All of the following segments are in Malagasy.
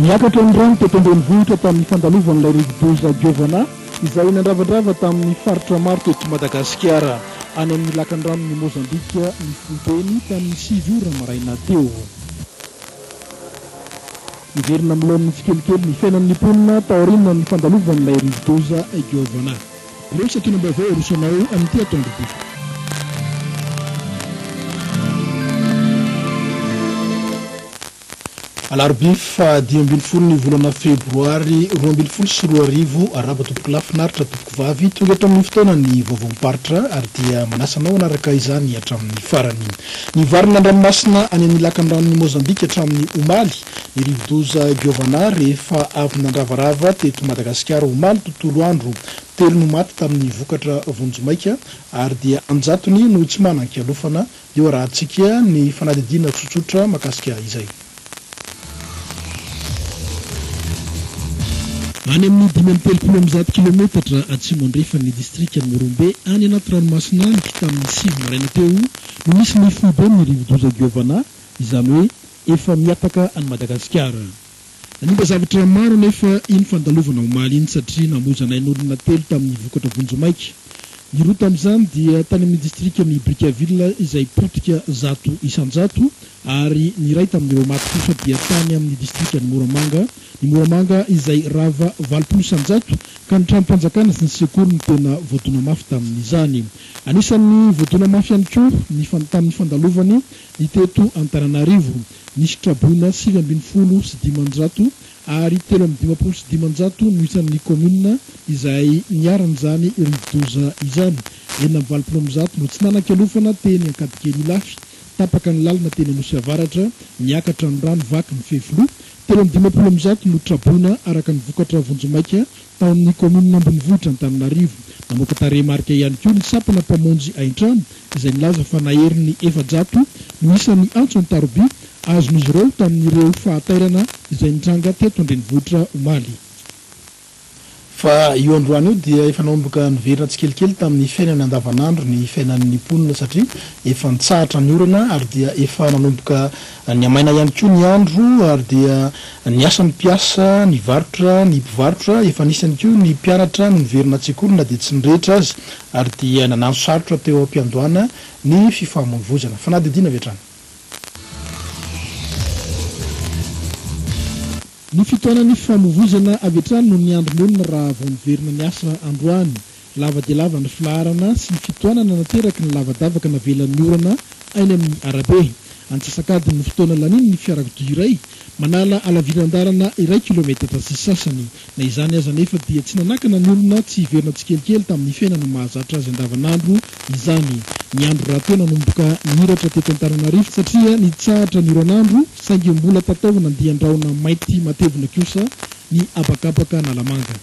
Niakatra ny rano teto ambanivohitra tamin'ny fandalovan'ilay rivodoza Giovana izay nandravadrava tamin'ny faritra maro teto Madagasikara. Any amin'ny lakan-dranon'ny Mozambika ny fonteny tamin'ny 6 ora maraina teo. Niverina milon'ny tsikelikely ny fiainan'ny mponina taoriana ny fandalovan'ilay rivodoza Giovana. Ireo satonam-baovao rosanao amin'ity atoandro. Alarobia fa 10 ny volana febroary 2024 araba tompoko lafinaritra tompoko vavy tonga hatramin'ny fotoana ny vaovao-paritra ary dia manasanao anaraka izany hatramin'ny farany. Ny varina an-dranomasina any amin'ny lakan-dranon'ny Mozambika hatramin'ny omaly ny rivodoza Giovana rehefa avy nandravarava teto Madagasikara omaly tontolo andro 3 no maty tamin'ny vokatra vonjomaika ary dia anjatony no tsy manan-kialofana eo rahantsika ny fanadidina tsotsotra makasika izay. Any amin'ny 530 kilometatra atsimo andrefan'ny distrikan'ny Morombe any anaty ranomasina nikita amin'ny 6 maraina teo no misy ny foibe ny rivodoza Giovana izany hoe efa miataka any Madagasikara. Nanimba zavatra maro nefa iny fandalovana omaly iny satria namozana ain'olona telo tamin'ny vokatra vonjomaika. Ny roa tamin'izany dia tany amin'ny distrikan'ny Brickaville izay potika 100 isanjato ary ny iray tamin'ireo maty kosa dia tany amin'ny distrikan'ny Moramanga. Ny Moramanga izay rava 20 isanjato ka ny trano-mpanjakana sy ny sekoly ny tena voadona mafy tamin'izany. Anisan'ny voadona mafy ihany koa ny tamin'ny fandalovany ny teto Antananarivo nisy traboina 7 sy 500 ary 3 sy 500 no isan'ny commune izay niaran'izany rivodoza izany. 20 no tsy nanan-kialofana teny ankadikeny lafy tapaka ny lalina teny anosy avaratra niakatra ny rano vaky ny fefilo 3 no traboina araka ny vokatra vonjomaika tao amin'ny commune ambanivohitra Antananarivo. Namoaka tarehimarika ihany koa ny sapana mpamonjy aintrano izay nilaza fa naherin'ny 700 no isan'ny antso an-tarobia azon'izy ireo tamin'ireo fahatairana izay nitranga teto andrenivohitra omaly. Fa io androany io dia efa nanomboka niverina tsikelikely tamin'ny fiainana andavanandro ny fiainan'ny mponina satria efa nitsahatra ny orana ary dia efa nanomboka ny amaina ihany koa ny andro ary dia ny asa ny mpiasa ny varotra ny mpivarotra efa nisy ihany koa ny mpianatra no niverina tsekoly na dia tsy nirehitra azy ary dia nanano sarotra teo am-piandohana ny fifamoivoizana. Fanadidina vetrany. Ny fitoanan'ny fifamoivoizana avy hatrany no ny andron'olona raha vao niverina ny asa androany. Lava dia lava ny filaharana sy ny fitoanana nateraky ny lavadavaka navelan'ny orana ainy amin'ny arabe. Antsasakadiny ny fotoana laniny ny fiarakodia iray manala alaviran-dalana 1 kilometatra sy sasany. Na izany aza nefa dia tsy nanakana ny olona tsy hiverina tsikelikely tamin'ny fiainana mahazatra azy andavanandro izany. Ny andro raha tena nanomboka niratra teto Antananarivo satria nitsahatra ny oranandro saingy mbola tataovana andian-drahona mainty matevina kosa ny abakabaka nalamanga.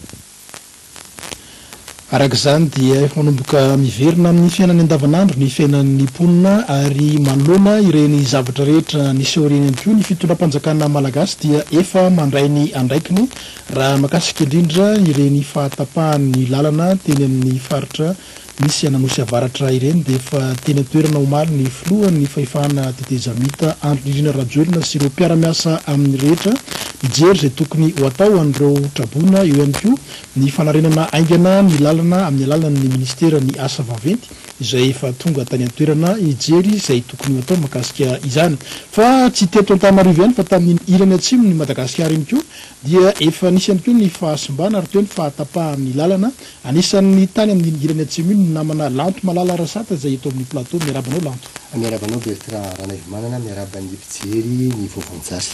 Arak'izany dia efa manomboka miverina amin'ny fiainany andavanandro ny fiainan'ny mponina ary manoloana ireny zavatra rehetra nisy oreny ihany koa ny fitondram-panjakana malagasy dia efa mandray ny andraikiny raha makasika indrindra ireny fahatapahan'ny lalana teny amin'ny faritra misy ananosy avaratra ireny dia efa teny toerana omaly ny filohan'ny fahefahana tetezamita andro indrindra rajoelina sy ireo mpiara-miasa amin'ny rehetra mijery izay tokony ho atao an'ireo traboina eo ihany koa ny fanarenana aingana ny lalana amin'ny alalan'ny ministera ny asa vaventy izay efa tonga tany an-toerana hijery izay tokony ho atao makasika izany. Fa tsy teto Antananarivo ihany fa tamin'ny ilany atsimo ny Madagasikara ihany koa dia efa nisy ihany koa ny fahasimbana ary teo ny fahatapahan'ny lalana anisan'ny tany amin'ny ilany atsimo iny namana Lanto Malala Rasata izay eto amin'ny plateau. Miarabanao Lanto. Miarabanao Bertrand Ranaivomanana, miaraban'ny mpijery ny vovoanjary.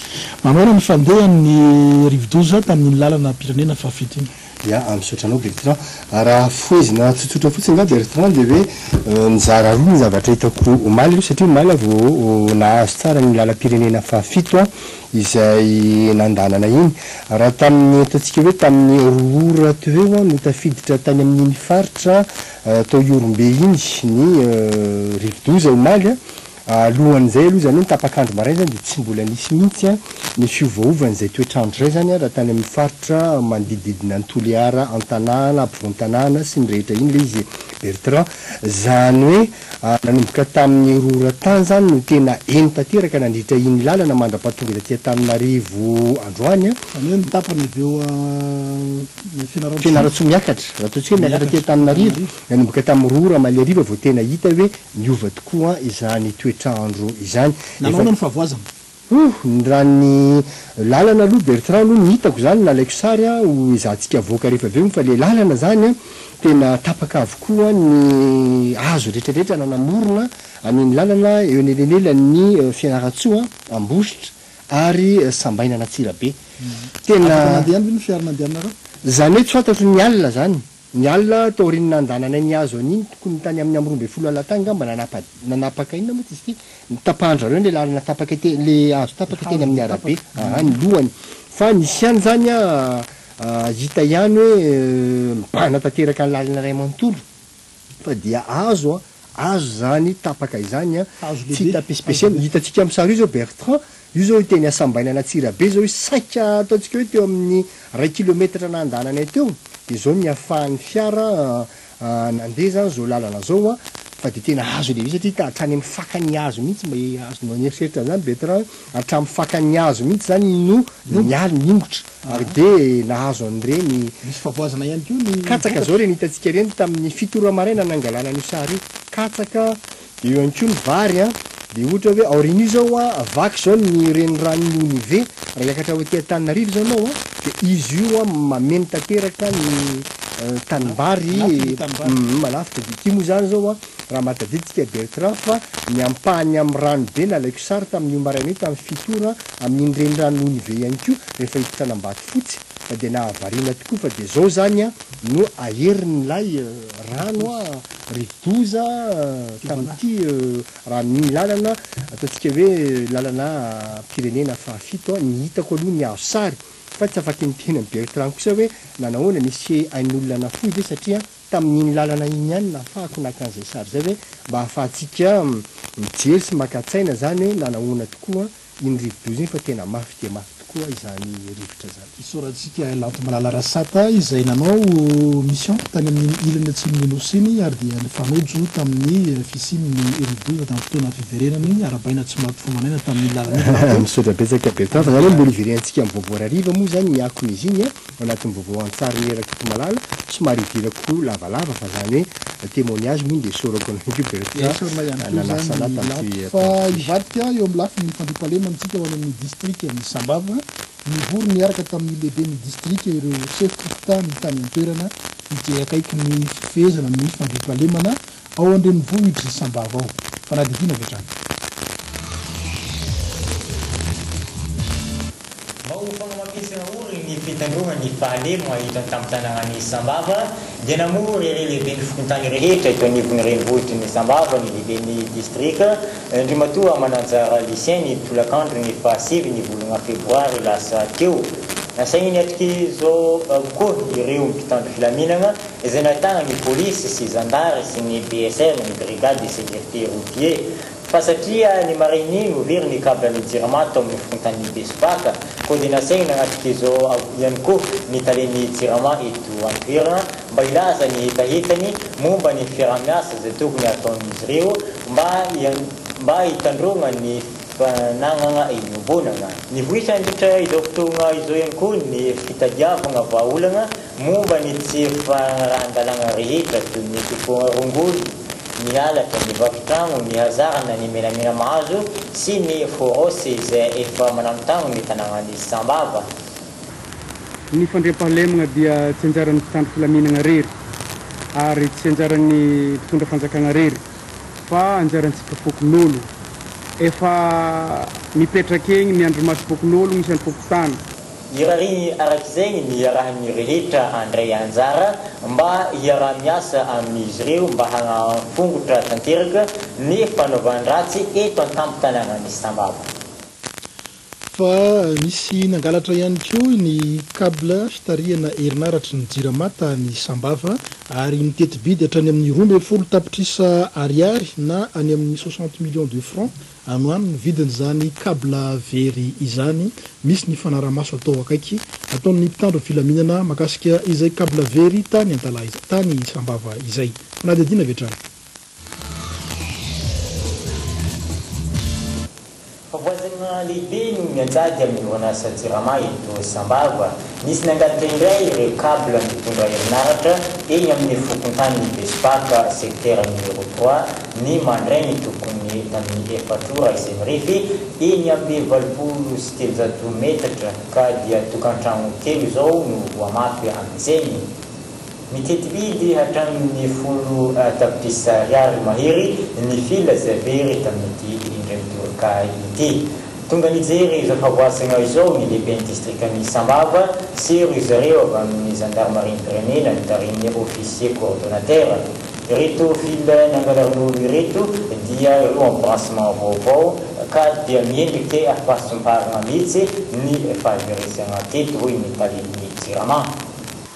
Manao ny fandehan'ny rivodoza tamin'ny lalana pirenena fafito iny. Ya am'sotranao Bertrand raha foezina tsotsotra fotsiny nga Bertrand dia hoe nizara roa ny zavatra hitako omaly io satria omaly vao nahazo tsara ny lalam-pirenena fafito izay nandanana iny raha tamin'ny ataontsika hoe tamin'ny roa ora teo no tafiditra tany amin'ny faritra tao Iorombe iny ny rivodoza omaly alohan'izay aloha zany hoe tapakandro maray zany dia tsy mbola nisy mihitsy ny fiovaovana izay toetrandro izay zany raha tany amin'ny faritra manodididina ny Toliara, Antanàna, Ampovoan-tanàna sy ny rehetra iny ilay izy Bertrand zany hoe nanomboka tamin'ny rora tany zany no tena eny tanteraka nandritra iny lalana mandrapatonga taty Antananarivo androany zany hoe mitapany avy eo Fianarantsoa miakatra raha ataontsika hoe miakatra taty Antananarivo nanomboka tamin'ny rora Maliariva vao tena hita hoe miova tokoa izany toetrandro izany. nanao ny favoazana raha ny lalana aloha Bertrand aloha ny hitako zany nalaiko sary izahantsika voaka rehefa aveo fa le lalana zany tena tapaka avokoa ny hazo rehetrarehetra nanamorona amin'ny lalana eo anelanelan'ny Fianarantsoa Ambositra ary Sambainana Tsirabe tena ny fiarana andehanareo zany hoe tsy fantatro ny alina zany ny alina taoriny nandanana ny hazo an'iny tokony tany amin'ny amroambe folo alatany ngamba nanapaka inona moa izy ity tapahandrareo le lalana tapaka le hazo tapaka teny amin'ny arabe ny lohany fa nisy ihany zany hita ihany hoe mibana tanteraka ny lalana ray manontolo fa dia hazo zany tapaka izany tsy tapespesiely hitantsika amin'ny sary io zao Bertrand io zao teny Sambainana Tsirabe zao saika ataontsika hoe teo amin'ny 1 kilometra nandanany teo de zao ny ahafahan'ny fiara nandeha zany zao lalana zao fa de tena hazo lehibe satria hatrany amin'ny fakan'ny hazo mihitsy mba azonao nieritseritra zany Bertrand hatramin'ny fakan'ny hazo mihitsy zany no mialy ningotra ary de nahazo an'ireny misy favoazana ihany koa ny katsaka zao reny hitantsika reny tamin'ny fitora maraina nangalana ny sary katsaka de eo ihany koa ny vary de ohatra hoe aoriny zao vaky zao ny renirano Nive raha hiakatra ho aty Antananarivo zao anao de izy io mameno tanteraka ny tanimbary malafika de ity moa zany zao raha matadiditsika Bertrand fa ny ampahany amin'ny rano be nalaiko sary tamin'io maraina io tamin'ny fitora amin'iny renirano Nive ihany koa rehefa hiditra Ambato fotsy fa de nahavariana tokoa fa de zao zany no aherin'ilay rano rivodoza tamin'ity raha ny lalana ataontsika hoe lalana pirenena fahafito ny hitako aloha ny azo sary fa tsy afaka niteny amin'ny Bertrand kosa hoe nanahoana nisy ain'olona nafoy de satria tamin'iny lalana iny ihany nahafahako naka an'izay sary zay hoe mba ahafahantsika mijery sy makatsaina zany hoe nanahoana tokoa iny rivodoza iny fa tena mafy de mafy tokoa izany rivotra zany isorantsika Lanto Malala Rasata izay nanao mission tany amin'ny ilany atsimon'ny nosiny ary dia nifanojo tamin'ny fisian'ny rivodoza tamin'ny fotoana fiverenany arabaina tsy maty fomanaina tamin'ny lalana misaotra betsaka Bertrand fa zany hoe mbola iveriantsika amin'ny vaovao rariva moa zany miakony izy iny anatin'ny vaovao an-tsary eraky Malala somary idirako lavalava fa zany hoe témoignage moa de sorako an'io Bertrand fa ivadika eo amin'ny lafiny fandriam-pahalemana antsika ho amin'ny district amin'ny Sambava nivory niaraka tamin'ny lehibe ny district ireo chef tokotany tany an-toerana ije akaiky ny fifehezana ny fandriam-pahalemana ao an-drenivohitra Sambava ao fanadidina Bertrand ny fitandromany fahalema hitany tamin'ny tanànan'ny Sambava dia namory ireo lehibe ny fokontany rehetra eto anivon'ny renivohitry ny Sambava ny lehibe ny district indray matoa mananjara lycéen ny tolakandro ny fahasivy ny volana febroary lasa teo nasaigny niatriky zao koa ireo mpitandro filaminana izay nahitana ny polisy sy zandary sy ny BSR ny brigade de sécurité routier fa satria ny marainy no very ny câble ny Jirama tao amin'ny fokontany Besipaka koa dia nasaigny nagnatriky zao ihany koa ny talen'ny Jirama eto an-toerana mba ilaza ny hitahitany momba ny fiaramiasa izay tokony ataon'izy ireo mba hitandrona ny fananana inombonana ny vohitra andritra izao fotoagna izao ihany koa ny fitadiavana vahaolana momba ny tsy fanarahan-dalàna rehetra toy ny fifohana rongolo ny alatra ny vakitrano ny hazarana ny menamena mahazo sy ny forosy izay efa manamotagno ny tanànan'ny Sambava ny fandriam-pahalemana dia tsy anjaran'ny mpitandro filaminana rery ary tsy anjaran'ny mpitondra fanjakana rery fa anjarantsika fokon'olo efa mipetraka eny miandro maso fokon'olo misy any fokotany irariny arak'izay ny iarahan'ny rehetra andray anjara mba iara-miasa amin'izy ireo mba hanafongotra tanteraka ny fanaovan-dratsy eto an-tampon tanànan'ny Sambava fa misy nangalatra ihany koa ny câble fitariana herinaratra ny Jirama tany Sambava ary mitety-bidy hatrany amin'ny 12 tapitrisa ariary na any amin'ny 60 millions de francs anoany ny vidiny zany câble very izany. Misy ny fanaramaso atao akaiky ataon'ny mpitandro filaminana makasika izay câble very tany Antalahy tany Sambava izay. Fanadidina vetrany. Voisina lehibe no mianjady amin'ny orinasa Jirama eto Sambava. Nisy nangatitra indray ireo câble mitondra herinaratra eny amin'ny fokontany Besipaka secteur numéro 3 ny mandray ny tokony tamin'ny efatrora izay mirefy eny amin'ny 700 metatra ka dia tokantrano telo izao no voamafy amin'izany. Mitety-bidy hatramin'ny 10 tapitrisa ariary mahery ny fila zavery tamin'ity indray mitoraka ity. Tonga nijery izao favoasana izao ny lehiben'ny distriktan'ny Sambava sy ry zareo avy amin'ny gendarmerie pirenena nitarin'ny officier coordonnateur. Ireto fila nangalarin'olo ireto dia ireo embrassement vaovao ka dia miendrika afahasom-parana mihitsy ny fahaveresana teto hoy ny talin'ny Jirama.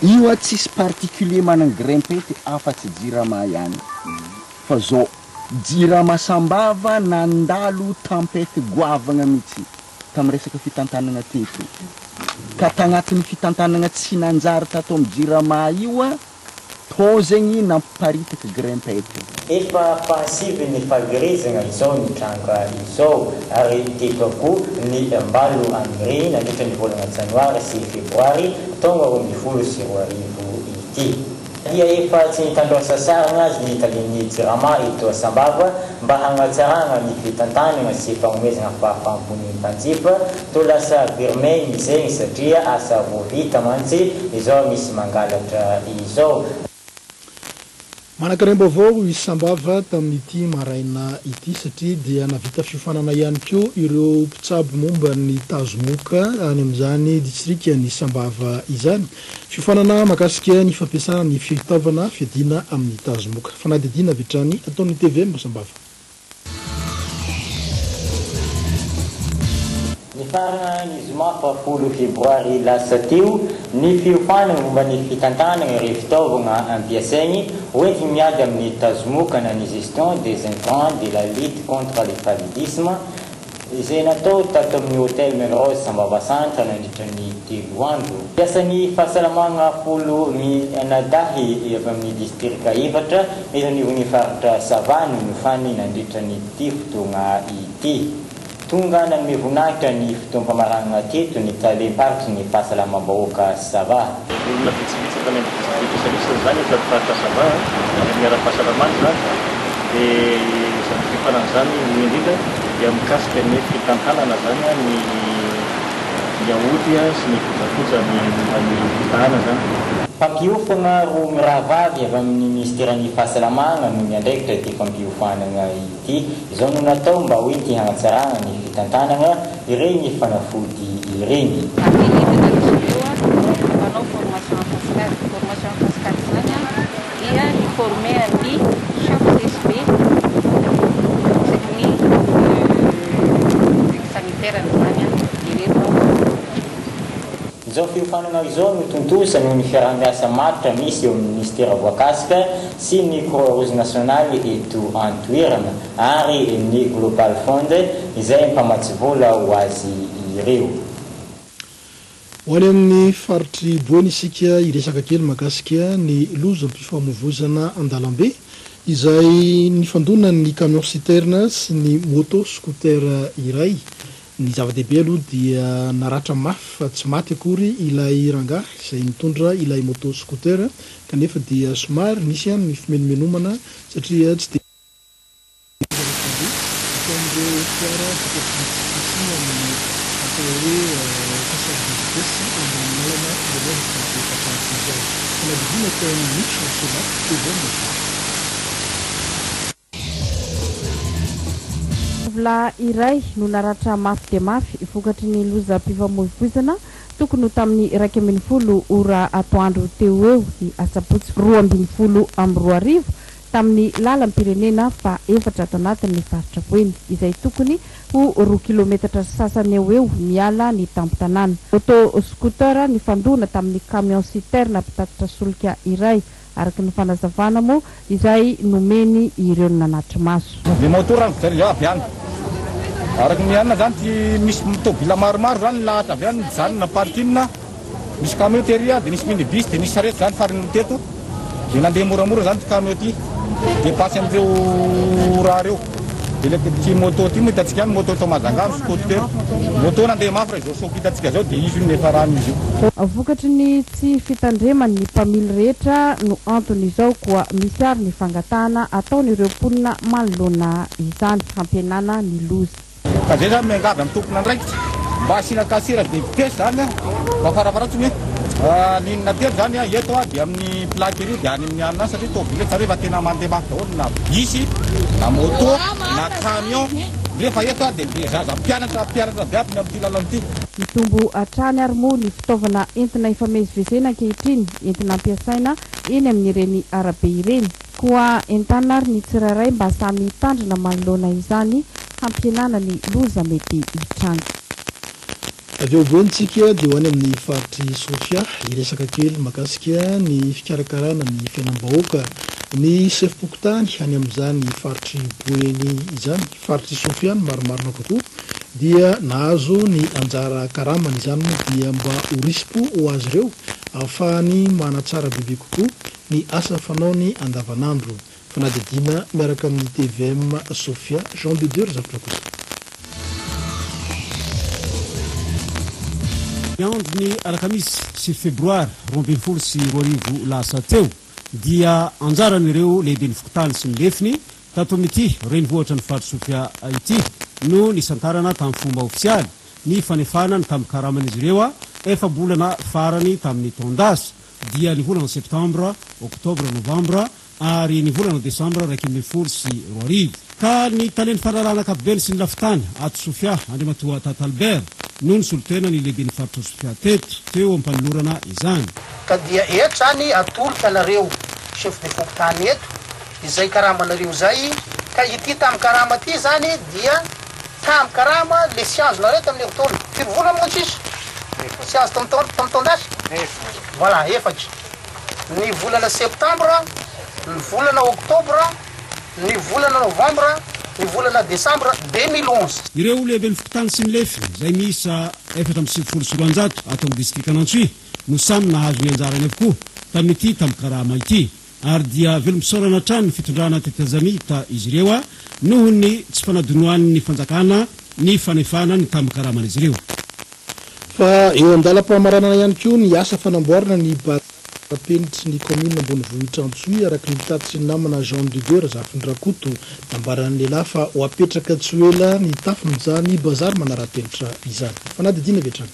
Io tsisy particulier manana grimpety afa-tsy Jirama ihany fa zao Jirama Sambava nandalo tempête goavagna mihitsy tamin'ny resaka fitantanana teto ka tagnatin'ny fitantanana tsy nanjary tato amin'ny Jirama io to zegny namparitaka grimpety. Efa pensive ny fahaverezana izao ny tranga izao ary teto ako ny mbalo amin'ireny nandritra ny volana janoary sy febroary taonga 2024 ity. Dia efa tsy nitandroa sasarana azy ny talin'ny Jirama eto Sambava mba hagnatsarana ny fitantanana sy fanomezana fahafampony mpanjifa to lasa birmainy izay satria asa voavita mantsy izao misy mangalatra izao. Manakarembo avao i Sambava tamin'ity maraina ity satria dia navita fiofanana ihany koa ireo mpitsabo momba ny tazomoka any amin'izany distriktan'ny Sambava izany. Fiofanana makasika ny fampiasana ny fitaovana fiadina amin'ny tazomoka. Fanadidina vetrany ataon'ny TVM Sambava. Farana ny zoma fa 10 febroary lasa teo ny fiofanana momba ny fitantanana ireo fitaovana ampiasaigny hoentiny miady amin'ny tazomoka na ny gestion des intrants de la lutte contre le paludisme izay natao tato amin'ny hôtel Melrose Sambava Centre nandritra ny 3 andro. Piasan'ny fahasalamagna 10 nadahy avy amin'ny distrika efatra eto anivon'ny faritra Savany no fany nandritra ny ity fotoagna ity. Tonga nanome voninahitra ny fotoam-pamaranana teto ny talemparitra ny fahasalamam-bahoaka Sava. Olona vitsivitsy efa ny spesialista zany efa faritra Sava miara-pahasalamana zany dia izany fifanan'izany ny indrindra dia mikasika ny fitantanana zany ny aody sy ny kojakoja ny tana zany. Fampiofana roa miravavy avy amin'ny ministeran'ny fahasalamana no miandraikitra ity fampiofanana ity. Izao no natao mba hoe ity hanatsarana ny fitantanana ireny fanafody ireny. Manao formation cascade zany dia niforme ny chef DSP ny sanitaire zany ireto. Izao fiofanana izao no tontosa noho ny fiaraha-miasa matotra misy eo amin'ny ministera voakasika sy ny Croix Rouge nationale eto Antoerana ary ny Global Fund izay mpamatsy vola ho azy ireo. Ho any amin'ny faritry Boany isika iresaka kely makasika ny lozam-pifamoivozana an-dalambe izay nifandonan'ny camion citerne sy ny moto scooter iray. Ny zava-dehibe aloha dia naratra mafy fa tsy maty akory ilay rangahy izay mitondra ilay moto scooter kanefa dia somary nisy ihany ny fimenomenomana satria tsy dia la iray no naratra mafy dia mafy vokatry ny lozam-pifamoivoizana tokony ho tamin'ny 12 ora atoandro teo eo ny asabotsy 12 amby 2 arivo tamin'ny lalam-pirenena fa efatra ato anatin'ny faritra Boeny izay tokony ho 2 kilometatra sasany eo miala ny tampo-tanàna. Auto scooter ny fandona tamin'ny camion citerne mpitatitra solika iray araky ny fanazavana moa izay nomeny ireo nanatry maso. Ny motora ny avy any araky mianina zany ty misy tôbila maromaro zany lahatra avy any mijanona parkina misy camion teria dia nisy minibus dia nisy sarety zany fariny teto dia nandeha moramora zany ty camion ty dia pasy am'ireo raha reo dia ty moto ty mo hitantsika any moto Mazangano scooter moto nandeha mafy raha izao sok hitantsika zao dia izy io nefa rano izy io. Vokatry ny tsy fitandreman'ny mpamily rehetra no antony izao koa misy ary ny fangatahana ataon'ireo mponina manoloana izany hampihenana ny loza. Ka zay zany miangavy amin'ny tompona andraikitra mba asina kasira dia vitesy zany mba farafaratsiny hoe linina telo zany eto dia amin'ny plaque ery dia any amin'ny anina satria tôbile tsara efa tena mandeha mafy daholo na bisy na moto na camion rehefa eto dia zaza mpianatra biabiny amin'ity lalana ity. Mitombo hatrany ary moa ny fitaovana entina ifamezivezena ankehitriny entina ampiasaina eny amin'ireny arabe ireny koa entana ary ny tsirairay mba samy tandrina manoloana izany hampihenana ny loza mety hitranga. Avy eo voentsika dia ho any amin'ny faritry Sofia iresaka kely makasika ny fikarakarana ny fiainam-bahoaka ny chef-pokotany any amin'izany faritry Boeny izany faritry Sofia maromarona kokoa dia nahazo ny anjara karamany izany moa dia mba horispo ho azy ireo ahafahany manatsara bebe kokoa ny asa fanaony andavanandro. Fanadidina miaraka amin'ny TVM Sofia Jean de Dieu zavatra kosa. Andron'ny alakamisy sy febroary 20 sy 20 lasa teo dia anjaran'ireo lehibe ny fokotany sy ny lefiny tato amin'ity renivohitra ny faritra Sofia ity no nisantarana tamin'ny fomba ofisialy ny fanefana ny tamin'ny karaman'izy ireo efa bolana farany tamin'ny tondasy dia ny volana septambra, oktobra, novambra ary ny volana desambra 20 sy 20 ka ny taleny fanarana ankapobeny sy ny lafitany ato Sofia Andriamatoa Tata Albert no ny solotena ny lehibe ny faritra Sofia teto teo ampanolorana izany. Ka dia eto zany atoloka anareo chef de fokotany eto izay karamanareo zay ka ity tamin'ny karama ty zany dia tamin'ny karama le sianzo nareo tamin'ny oktobra firy volana moa tsisy sianzo tamin'ny tondasy voilà efatra ny volana septambra ny volana oktobra ny volana novambra ny volana desambra 2011. Ireo lehibe ny fokotany sy ny lefiny izay miisa 476 ato amin'ny distrika Anantsoy no samy nahazo ny anjarany avokoa tamin'ity tamin'ny karama ity ary dia velomisaorana hatrany ny fitondrana tetezamita izy ireo noho ny tsy fanadonoan'ny fanjakana ny fanefana ny tamin'ny karaman'izy ireo. Fa eo an-dalam-pamaranana ihany koa ny asa fanamboarana ny penitry ny commune ambony vohitra Antsoy araky ny tatitsy ny namana Jean de Dieu zafiny Rakoto nambaran'ny lehilahy fa ho apetraka tsy ela ny tafiny zany bazary manara-penitra izany. Fanadidina vetrany.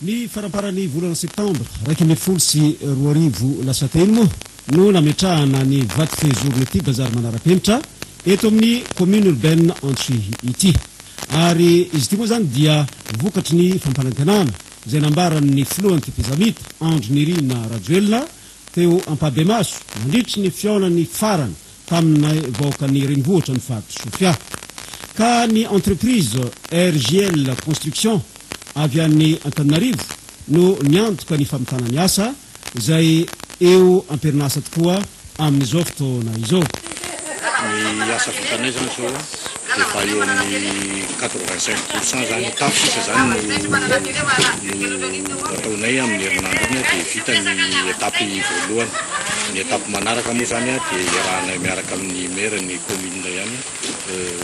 Ny faramparany volana septambra 20 sy 20 lasa telo moa no nametrahana ny vaty fehizorona ity bazary manara-penitra eto amin'ny commune urbaine Antsoy ity. Ary izy ity moa zany dia vokatry ny fampanantenana izay nambaran'ny filohan'ny tetezamita Andro Nirina Rajoelina teo Ampabemaso mandritry ny fiaonany farany tamin'ny vahoakan'ny renivohitra ny faritra Sofia. Ka ny entreprise RGL Construction avy an'ny Antananarivo no niantoka ny famitana ny asa izay eo amperinasa tokoa amin'izao fotoana izao. Ny asa vitanay zany zao efa eo amin'ny 85% zany tafisa zany no ataonay amin'ny herinandro iny dia vita ny etapy voalohany. Ny etapy manaraka moa zany dia iarahanay miaraka amin'ny maire ny commune ihany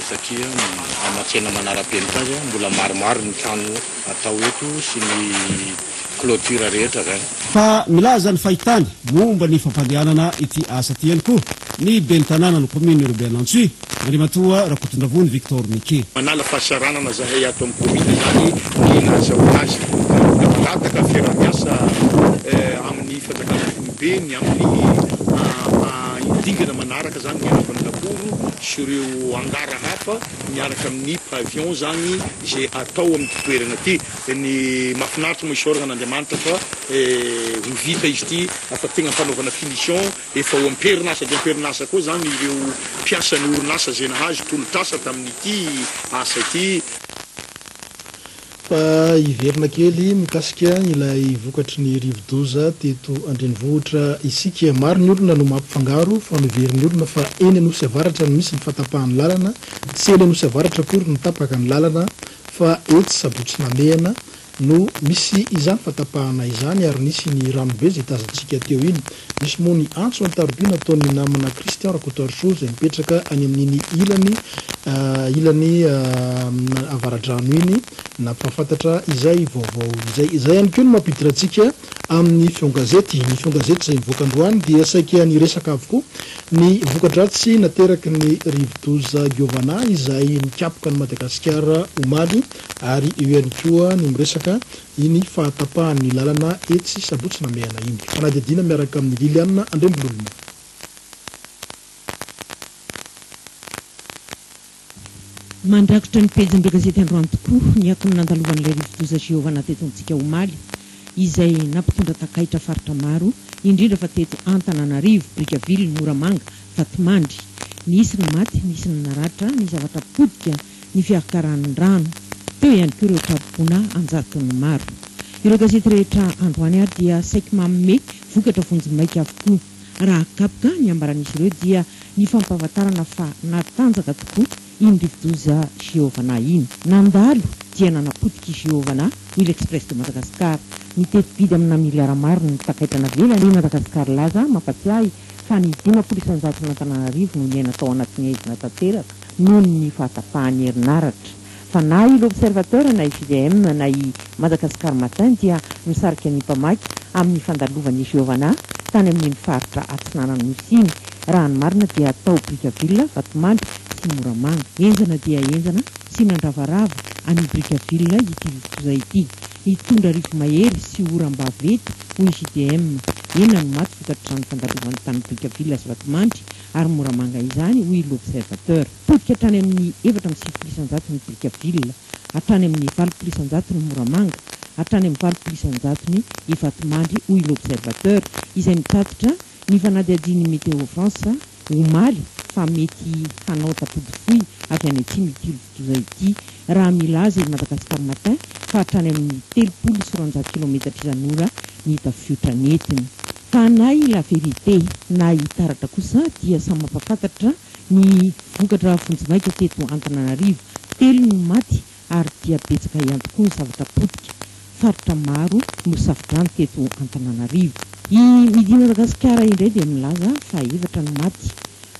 satria amatsena manara-penitra azy mbola maromaro ny trano atao eto sy ny clôture rehetra zany. Fa milaza ny fahitany momba ny fampandehanana ity asa ty ihany koa ny ben'ny tanàna ny commune urbaine Antsoy Andriamatoa Rakotondravony Victor Mike. Manala fahasaranana zahay ato amin'ny commune zany ny nahazahoana azy lataka fiara-miasa amin'ny fanjakana fonibeny amin'ny dingana manaraka zany miaraka amin'ny laboro sy ireo angara hafa miaraka amin'ny pavion zany zay atao amin'ny toerana ty ny mahafinaritra moa isoragna n'Andriamanitra fa ho vita izy ty afa tegna fanaovana finition efa ho amperinasa de amperinasa koa zany ireo mpiasan'ny orinasa zay nahazo tolotrasa tamin'ity asa ity. Fa iverina kely mikasika ilay vokatry ny rivodoza teto andrenivohitra isika maro ny olona no mampifangaro fa miveriny olona fa eny anosy avaratra no misy ny fatapahany lalana sy eny anosy avaratra kory no tapaka ny lalana fa etsy sabotsy namehana no misy izany fatapahana izany ary nisy ny ranobe zay tazantsika teo iny misy moa ny antso antarobia nataon'ny namana Christian Rakotoarso zay mipetraka any amin'iny ilany avaradrano iny na mpafantatra izay vaovao izay ihany koa no mampidiratsika amin'ny fiongazety ny fiongazety zay mivoaka androany dia saika ny resaka avokoa ny vokadratsy nateraky ny rivodoza Giovanna izay nikapoka ny Madagasikara omaly ary eo ihany koa ny miresaka iny fahatapahan'ny lalana etsy sabotsy namehana iny fanadidina miaraka amin'ny Liliane Andrembololona. Mandrakitra ny pejin'ireo gazety androany tokoa ny akony nandalovan'ilay rivodoza Giovanna teto antsika omaly izay nampitondra takaitra faritra maro indrindra fa teto Antananarivo, Brickaville, Moramanga, Vatomandry. Nisy ny maty, nisy ny naratra, ny zavatra potika, ny fiakaran'ny rano. Teo ihany koa ireo trabona anjatony maro. Ireo gazety rehetra androany ary dia saiky manome vokatra vonjimaika avokoa. Raha kapoka ny ambaran'izy ireo dia ny fampahafantarana fa natanjaka tokoa iny rivodoza Giovanna iny. Nandalo dia nanapotika i Giovanna ho l'Express de Madagascar. Ny teti-bidy amina miliara maro ny takaitra navelany i Madagascar laza mampatsiahy fa ny 10% n'Antananarivo no niaina tao anatin'ny aizina tanteraka noho ny fahatapahany herinaratra. Fa na i l'Observateur na i JDM na i Madagascar Matin dia misarika ny mpamaky amin'ny fandalovan'i Giovanna tany amin'ny faritra atsinanany nosiny. Raha ny marina dia tao Brickaville, Vatomandry sy Moramanga. Enzana dia enzana sy nandravarava any Brickaville ity rivodoza ity. Hitondra rivo mahery sy oram-bavety ho JDM. Ena no maty vokatra ny fandalovany tany Brickaville sy Vatomandry ary Moramanga izany ho l'Observateur. Potika hatrany amin'ny 7.7% ny Brickaville, hatrany amin'ny 4% ny Moramanga, hatrany amin'ny 4% ny Vatomandry ho l'Observateur izay mitatitra ny fanadihadian'ny Météo France omaly fa mety hanao tapody foy avy any atsy ity rivodoza ity. Raha milaza i Madagascar Matin fa hatrany amin'ny 300 km izan'ora ny tafiotra netiny. Fa na i La Vérité na i Taratra kosa dia samy mampafantatra ny vokatra vonjimaika teto Antananarivo. 3 no maty ary dia betsaka ihany tokoa ny zavatra potika. Faritra maro no safidrany teto Antananarivo. I Midi Madagasikara indray dia milaza fa 4 no maty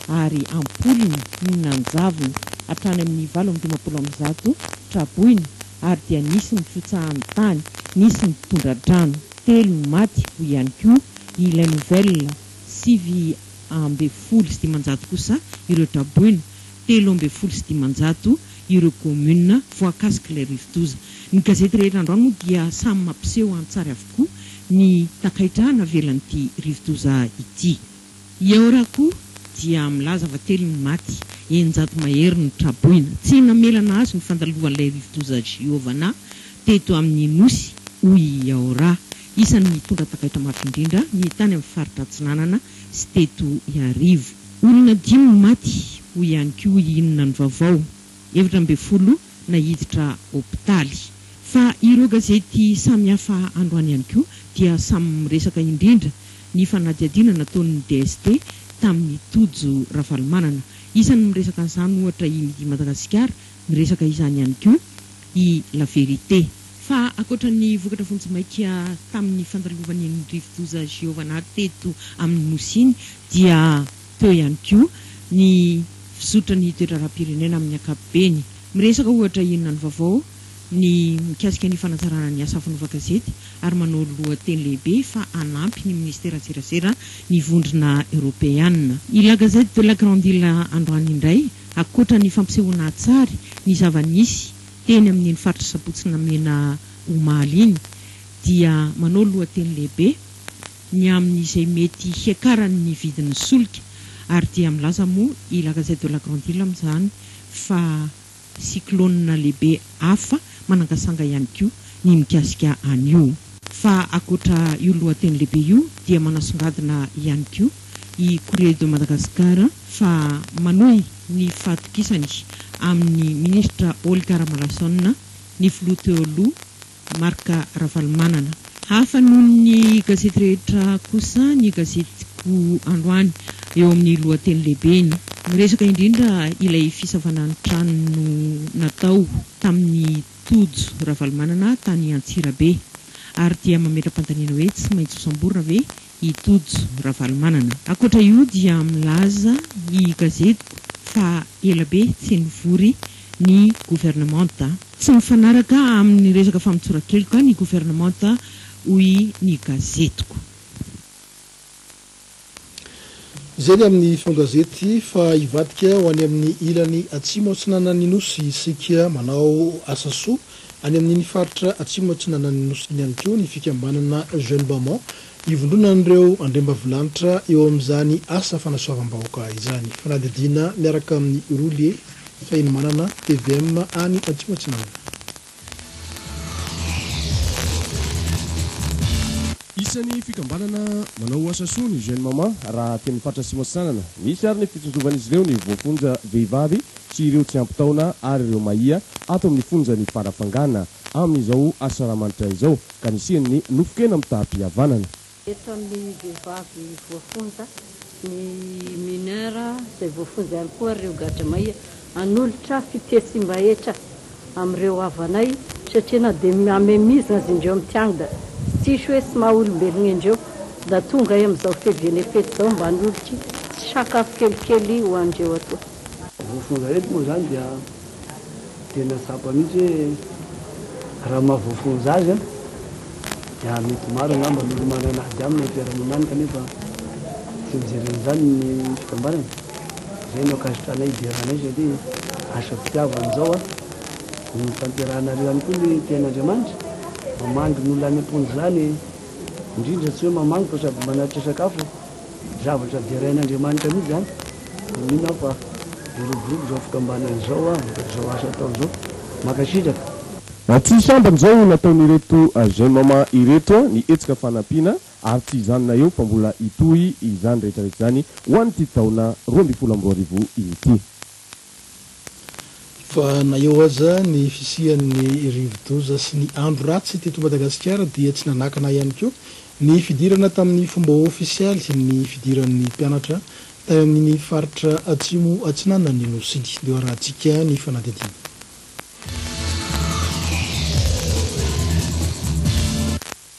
ary ampolony no nanjavony hatrany amin'ny 750 traboiny ary dia nisy ny fiotsahany tany, nisy ny tondradrano. 3 no maty ho ihany koa ilay nouvelle 720 kosa ireo traboiny, 320 ireo commune voakasiky ilay rivodoza. Ny gazety rehetra androany moa dia samy mampiseho antsara avokoa ny takaitra navelan'ity rivodoza ity. Iaorako dia milaza fa 3 no maty, 900 mahery ny traboina. Tsy namelana azy ny fandalovan'ilay rivodoza Giovanna teto amin'ny nosy hoy Iaora. Isan'ny mitondra takaitra mafy indrindra ny tany amin'ny faritra Atsinanana sy teto Iarivo. Olona 5 no maty ho ihany koa inona ny vaovao. 720 na hiditra hopitaly. Fa ireo gazety samy hafa androany ihany koa dia samy miresaka indrindra ny fanadihadiana nataon'ny DST tamin'ny tojo Ravalomanana. Isan'ny miresaka an'izany ohatra i Midi Madagasikara, miresaka izany ihany koa i La Vérité. Fa akoatra ny vokatra vonjimaika tamin'ny fandalovan'ny rivodoza Giovanna teto amin'ny nosiny dia teo ihany koa ny fisotran'ny toeram-pirenena amin'ny ankapobeny. Miresaka ohatra inona ny vaovao ny mikasika ny fanatsarana ny asa fanaova-gazety ary manao lohateny lehibe fa anampy ny ministera serasera ny vondrona européenne. I La Gazette de la Grande Île androany indray akoatra ny fampisehoana tsary ny zava-nisy teny amin'ny faritra sabotsy namena omaly iny dia manao lohateny lehibe ny amin'izay mety hiakarany ny vidin'ny solika ary dia milaza moa i la gazette de la grande île amin'izany fa cyclone lehibe hafa manangasanga ihany koa ny mikasika an'io. Fa akoatra io lohateny lehibe io dia manasongadina ihany koa i Courrier de Madagascar fa manohy ny fatokisany amin'ny ministra Olga Ramalason ny filoha teo aloha Marka Ravalomanana. Hafa noho ny gazety rehetra kosa ny gazetiko androany eo amin'ny lohateny lehibeny. Miresaka indrindra ilay fisavana ny trano natao tamin'ny Tojo Ravalomanana tany Antsirabe ary dia mametra-pantaniana hoe tsy maintsy hosamborina ve i Tojo Ravalomanana. Akoatra io dia milaza i gazetiko fa elabe tsy nivory ny gouvernemanta. Tsy mifanaraka amin'ny resaka famitsoran-keloka ny gouvernemanta hoy ny gazetiko. Zay ny amin'ny fongazety fa ivadika ho any amin'ny ilany atsimo atsinanan'ny nosy isika manao asa soa any amin'ny faritra atsimo atsinanan'ny nosy iny ihany koa ny fikambanana Jeune Bamon ivondrona an'ireo andrembavilanitra eo amin'izany asa fanasoavam-bahoaka izany. Fanadidina miaraka amin'ny roulier fa iny manana TVM any atsimo atsinanana. Isan'ny fikambanana manao asa soa ny Jeune Maman raha teny faritra atsimo atsinanana. Misy ary ny fitsonjovan'izy ireo ny voafonja vehivavy sy ireo tsy ampy-taona ary ireo mahia ato amin'ny fonja ny farafangana amin'izao asa rahamanitra izao ka nisihany nofokena mitahampihavanana. Eto amin'ny vehivavy voafonja ny mineur izay voafonja ihany koa ireo gadra mahia anolotra fitesim-bahetra amin'ireo havanay satria na dia amemizina azy indreo amin'ny tiagna tsisy hoe sy maha-olombelogna indreo da tonga amin'izao fevene fety zao mba hanolotry sakafo kelikely ho andreo atoa. Voafonja eto moa zany dia tena tsapa mihitsy hoe raha mahavoafonja azy dia mety maro angamba milo manana ady aminy fiarahamonany kanefa tsy mijeren'izany ny fikambanany. Zay no akasitranay idiranay satria asa fitiavan'izao ny fampiarahanareo ihany koa ny tean'Andriamanitra mamangy ny olona any am-pony zany indrindra tsy hoe mamangy fa sady manatitra sakafo zavatra dirain'Andriamanitra mihitsy zany. Mino aho fa iroborobo zao fikambanan'izao zao asa ataon'izao makasitraka. Tsy samban'izao nataon'ireto Jeune Maman ireto ny etsika fanampiana ary tsy izanona eo fa mbola itohy izany rehetrarehetra zany ho an'ity taona 2022 ity. Fa na eo aza ny fisian'ny rivo-doza sy ny andro ratsy teto Madagasikara dia tsy nanakana ihany koa ny fidirana tamin'ny fomba ofisialy sy ny fidiran'ny mpianatra tao amin'ny faritra atsimo atsinanan'ny nosy iny. Deo rahantsika ny fanadidina.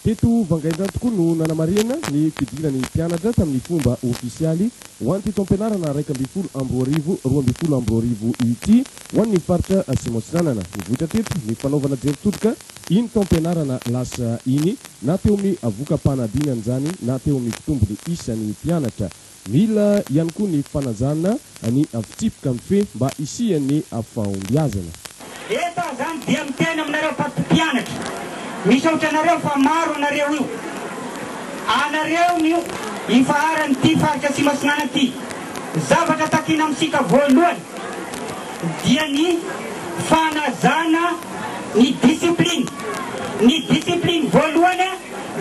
Teto vangaindra tokoa no nanamarihana ny fidirany mpianatra tamin'ny fomba ofisialy ho an'ity taom-pianarana 2022-2023 ity ho an'ny faritra atsimo atsinanana. Nivoitra teto ny fanaovana jery-todika iny taom-pianarana lasa iny na teo amin'ny avoka-panadinany zany na teo amin'ny fitombony isan'ny mpianatra. Mila ihany koa ny fanajana ny fitsipika mife mba isian'ny fahombiazana. Eto zany dia miteny aminareo mpampianatra. Misaotra anareo fa maro anareo io. Anareo io ifaharany ty faritra atsimo atsinanana ty. Zavatra takina amintsika voalohany dia ny fanajana ny discipline. Ny discipline voalohany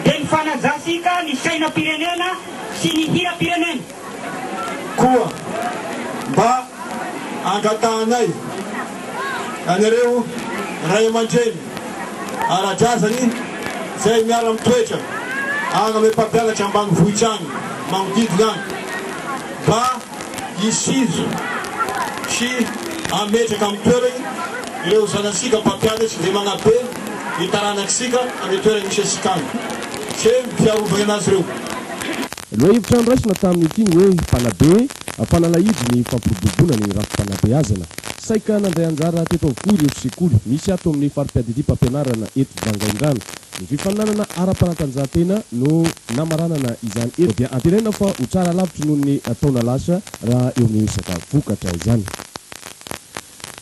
dia ny fanajasika ny sainam-pirenena sy ny hira-pirenena. Koa mba angatahanay anareo ray aman-dreny ara-drazany zay miara mitoetra agny ame mpampianatra ambany vohitra agny magnodidina agny mba isizo sy ametraka amy toerany ireo zanasika mpampianatra zay magnabe itaranakisika ame toerany misy asika agny sy fiarovana anazy reo. Loha hevitra andraisina tamin'ity ny hoe mpanabe fanalahidy ny fampirobobona ny rafi-panabeazana. Saika nandray anjara teto avokoa ireo sekoly misy ato amin'ny farim-piadidim-pampianarana eto Vangaindrano. Ny fifaninanana ara-panatanjahantena no namaranana izany eto dia antenaina fa ho tsara lavitra noho ny taona lasa raha eo amin'ny resaka vokatra izany.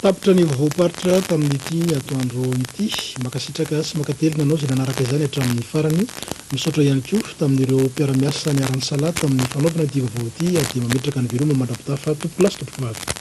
Tapitra ny vaovao-paritra tamin'ity atoandro ity makasitraka sy makatelina anao zay nanaraka izany hatramin'ny farany misaotra ihany koa tamin'ireo mpiara-miasa niarany salata tamin'ny fanaovana ity vaovao ity dia mametraka ny veloma mandrapitafa tompo lasy tompo vavy